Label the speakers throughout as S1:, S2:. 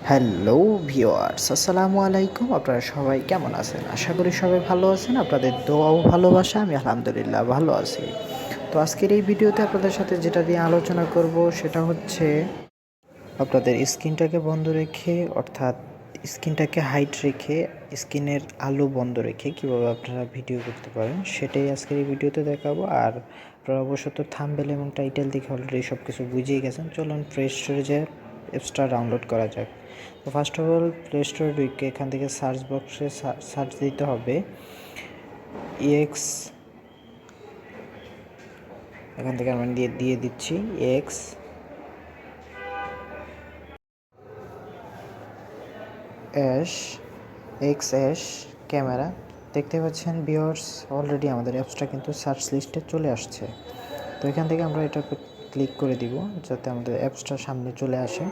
S1: Hello viewers, আসসালামু আলাইকুম। আপনারা সবাই কেমন আছেন? আশা করি সবাই ভালো আছেন। আপনাদের দোয়া ও ভালোবাসা আমি আলহামদুলিল্লাহ ভালো আছি। তো আজকের এই ভিডিওতে আপনাদের সাথে যেটা নিয়ে আলোচনা করব সেটা হচ্ছে আপনাদের স্ক্রিনটাকে বন্ধ রেখে অর্থাৎ স্ক্রিনটাকে হাইড রেখে স্ক্রিনের আলো বন্ধ রেখে কীভাবে আপনারা ভিডিও করতে পারেন সেটাই আজকের এই ভিডিওতে দেখাবো। আর আপনারা অবশ্য থাম্বনেল এবং টাইটেল দেখে অলরেডি সব কিছু বুঝেই গেছেন। চলুন প্লে স্টোরে যেয়ে অ্যাপসটা ডাউনলোড করা যাক। তো ফার্স্ট অফ অল প্লে স্টোরে ঢুকে এখান থেকে সার্চ বক্সে সার্চ দিতে হবে এক্স। এখান থেকে আমি দিয়ে দিচ্ছি এক্স এক্স ক্যামেরা। দেখতে পাচ্ছেন ভিউয়ার্স, অলরেডি আমাদের অ্যাপসটা কিন্তু সার্চ লিস্টে চলে আসছে। তো এখান থেকে আমরা এটার উপর ক্লিক করে দিব যাতে আমাদের অ্যাপসটা সামনে চলে আসে।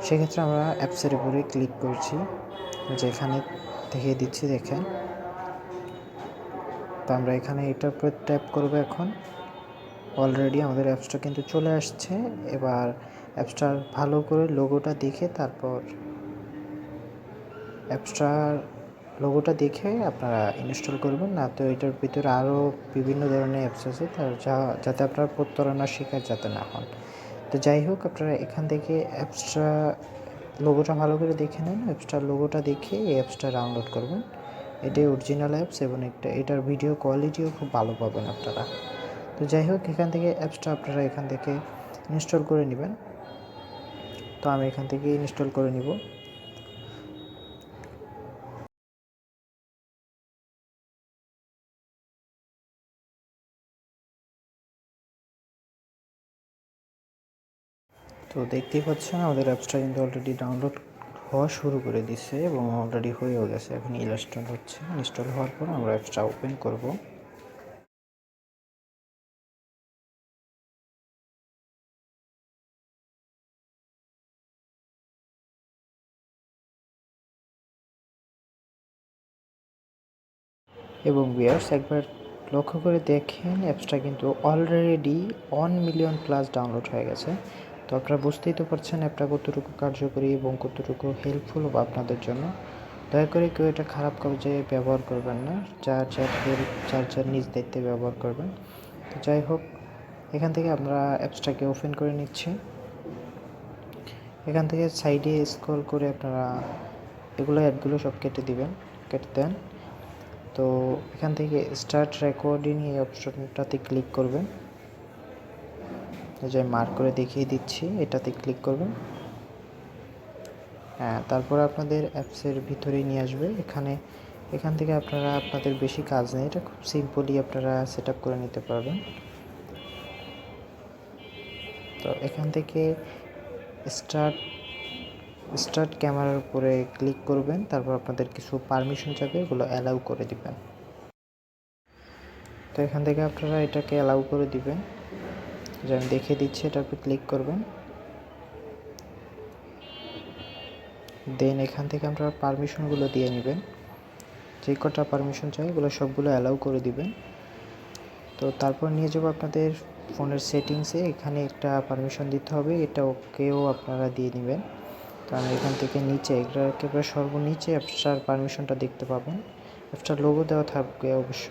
S1: সেক্ষেত্রে আমরা অ্যাপসের উপরে ক্লিক করছি, যেখানে দেখিয়ে দিচ্ছি দেখেন। তো আমরা এখানে এটার উপর ট্যাপ করবো। এখন অলরেডি আমাদের অ্যাপসটা কিন্তু চলে আসছে। এবার অ্যাপসটার ভালো করে লোগোটা দেখে তারপর লোগোটা দেখে আপনারা ইনস্টল করবেন। না তো এটার ভিতরে আরও বিভিন্ন ধরনের অ্যাপস আছে, যাতে আপনারা প্রতারণার শিকার যাতে না হন। তো যাই হোক, আপনারা এখান থেকে অ্যাপসটা লোগোটা ভালো করে দেখে নেন। অ্যাপসটার লোগোটা দেখে এই অ্যাপসটা ডাউনলোড করবেন। এটাই অরিজিনাল অ্যাপস এবং এটার ভিডিও কোয়ালিটিও খুব ভালো পাবেন আপনারা। তো যাই হোক, এখান থেকে অ্যাপসটা আপনারা এখান থেকে ইনস্টল করে নেবেন। তো আমি এখান থেকে ইনস্টল করে নিব। তো দেখতেই পাচ্ছেন আমাদের অ্যাপসটা কিন্তু অলরেডি ডাউনলোড হওয়া শুরু করে দিছে এবং অলরেডি হয়েও গেছে। এখন ইনস্টল হচ্ছে। ইনস্টল হওয়ার পর আমরা অ্যাপসটা ওপেন করব। এবং ভিউয়ার্স, একবার লক্ষ্য করে দেখেন অ্যাপসটা কিন্তু অলরেডি 1 মিলিয়ন প্লাস ডাউনলোড হয়ে গেছে। তো আপনারা বুঝতেই তো পারছেন অ্যাপটা কতটুকু কার্যকরী এবং কতটুকু হেল্পফুল হবে আপনাদের জন্য। দয়া করে কেউ এটা খারাপ কাজে ব্যবহার করবেন না। যার নিজ দায়িত্বে ব্যবহার করবেন। তো যাই হোক, এখান থেকে আমরা অ্যাপসটাকে ওপেন করে নিচ্ছি। এখান থেকে সাইডে স্ক্রল করে আপনারা অ্যাডগুলো সব কেটে দেন। তো এখান থেকে স্টার্ট রেকর্ডিং এই অপশনটাতে ক্লিক করবেন। যে মার্ক করে দেখিয়ে দিচ্ছি, এটাতে ক্লিক করবেন। হ্যাঁ, তারপর আপনাদের অ্যাপসের ভিতরেই নিয়ে আসবে। এখান থেকে আপনারা আপনাদের বেশি কাজ নেই, এটা খুব সিম্পলি আপনারা সেট আপ করে নিতে পারবেন। তো এখান থেকে স্টার্ট ক্যামেরার উপরে ক্লিক করবেন। তারপর আপনাদের কিছু পারমিশন চাইবে, এগুলো অ্যালাউ করে দিবেন। তো এখান থেকে আপনারা এটাকে অ্যালাউ করে দিবেন। যে আমি দেখিয়ে দিচ্ছি, এটার উপর ক্লিক করবেন। দেন এখান থেকে আপনারা পারমিশনগুলো দিয়ে নেবেন। যে কটা পারমিশন চাই এগুলো সবগুলো অ্যালাউ করে দিবেন। তো তারপর নিয়ে যাবো আপনাদের ফোনের সেটিংসে। এখানে একটা পারমিশন দিতে হবে, এটা ওকেও আপনারা দিয়ে নেবেন। তো আমি এখান থেকে নিচে একেবারে সর্বনিচে অ্যাপসটার পারমিশনটা দেখতে পাবেন। অ্যাপসটার লোগো দেওয়া থাকবে অবশ্য।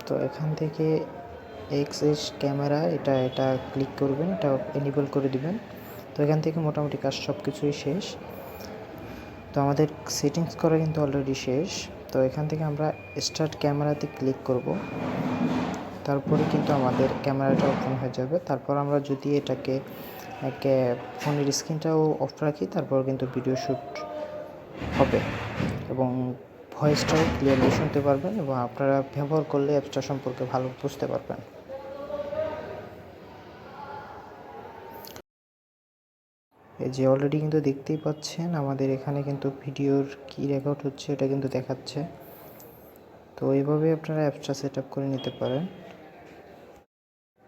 S1: তো এখান থেকে এক্স ক্যামেরা এটা ক্লিক করবেন, এটা এনেবল করে দিবেন। তো এখান থেকে মোটামুটি কাজ সব কিছুই শেষ। তো আমাদের সেটিংস করা কিন্তু অলরেডি শেষ। তো এখান থেকে আমরা স্টার্ট ক্যামেরাতে ক্লিক করব। তারপরে কিন্তু আমাদের ক্যামেরাটা ওপেন হয়ে যাবে। তারপর আমরা যদি এটাকে ফোনের স্ক্রিনটাও অফ রাখি, তারপর কিন্তু ভিডিও শ্যুট হবে এবং ভয়েসটাও ক্লিয়ারলি শুনতে পারবেন এবং আপনারা ব্যবহার করলে অ্যাপসটা সম্পর্কে ভালো বুঝতে পারবেন। এই যে অলরেডি কিন্তু দেখতেই পাচ্ছেন আমাদের এখানে কিন্তু ভিডিওর কি রেকর্ড হচ্ছে এটা কিন্তু দেখাচ্ছে। তো এইভাবে আপনারা অ্যাপসটা সেট আপ করে নিতে পারেন।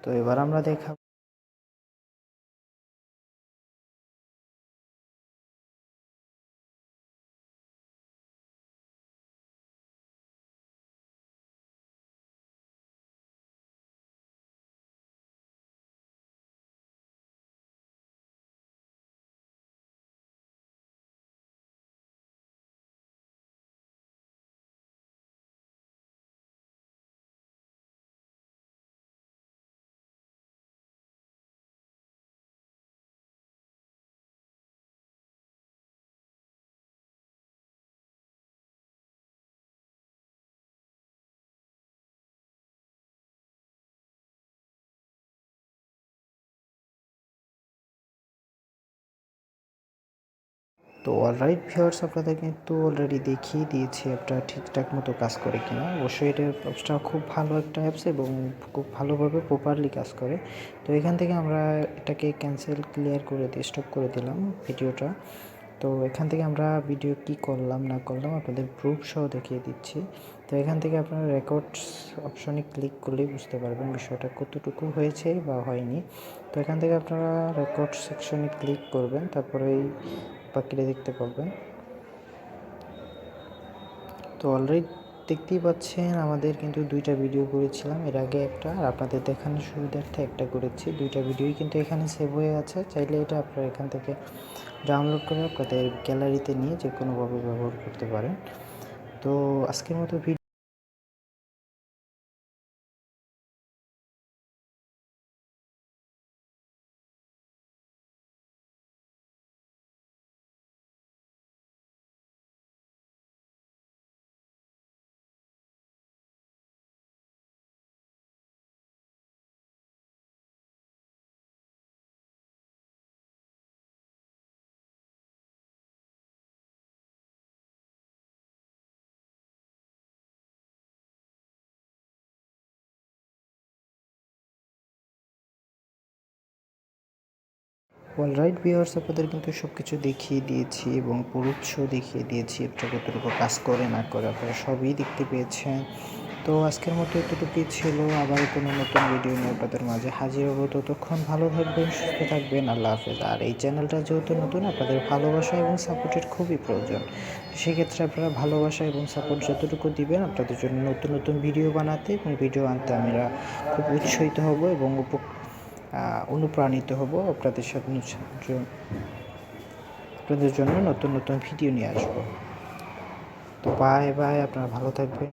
S1: তো এবার আমরা দেখাবো তো অলরাইট ভিউয়ার্স, আপনাদের কিন্তু অলরেডি দেখিয়ে দিয়েছি অ্যাপটা ঠিকঠাক মতো কাজ করে কিনা। অবশ্যই এটা অ্যাপসটা খুব ভালো একটা অ্যাপস এবং খুব ভালোভাবে প্রপারলি কাজ করে। তো এখান থেকে আমরা এটাকে ক্যান্সেল ক্লিয়ার করে দিয়ে স্টপ করে দিলাম ভিডিওটা। তো এখান থেকে আমরা ভিডিও কি করলাম না করলাম আপনাদের প্রুফ সহ দেখিয়ে দিচ্ছি। তো এখান থেকে আপনারা রেকর্ডস অপশনে ক্লিক করলেই বুঝতে পারবেন বিষয়টা কতটুকু হয়েছে বা হয়নি। তো এখান থেকে আপনারা রেকর্ড সেকশনে ক্লিক করবেন, তারপরে এই বাকিটা দেখতে পাবেন। তো অলরেডি দেখতেই পাচ্ছেন আমাদের কিন্তু দুইটা ভিডিও করেছিলাম এর আগে একটা, আর আপনাদের দেখানোর সুবিধার্থে একটা করেছি। দুইটা ভিডিওই কিন্তু এখানে সেভ হয়ে আছে। চাইলে এটা আপনারা এখান থেকে ডাউনলোড করে আপনাদের গ্যালারিতে নিয়ে যে কোনোভাবে ব্যবহার করতে পারেন। তো আজকের মতো ভিডিও অলরাইট ভিউয়ার্স, আপনাদের কিন্তু সব কিছু দেখিয়ে দিয়েছি এবং প্রুফসও দেখিয়ে দিয়েছি এটা কতটুকু কাজ করে না করে আপনারা সবই দেখতে পেয়েছেন। তো আজকের মতো এতটুকুই ছিল। আবার কোনো নতুন ভিডিও নিয়ে আপনাদের মাঝে হাজির হবো। ততক্ষণ ভালো থাকবেন, সুস্থ থাকবেন। আল্লাহ হাফেজ। আর এই চ্যানেলটা যেহেতু নতুন, আপনাদের ভালোবাসা এবং সাপোর্টের খুবই প্রয়োজন। সেক্ষেত্রে আপনারা ভালোবাসা এবং সাপোর্ট যতটুকু দিবেন আপনাদের জন্য নতুন নতুন ভিডিও বানাতে এবং ভিডিও আনতে আমরা খুব উৎসাহিত হব এবং অনুপ্রাণিত হব। আপনাদের জন্য নতুন নতুন ভিডিও নিয়ে আসবো। তো বাই বাই, আপনারা ভালো থাকবেন।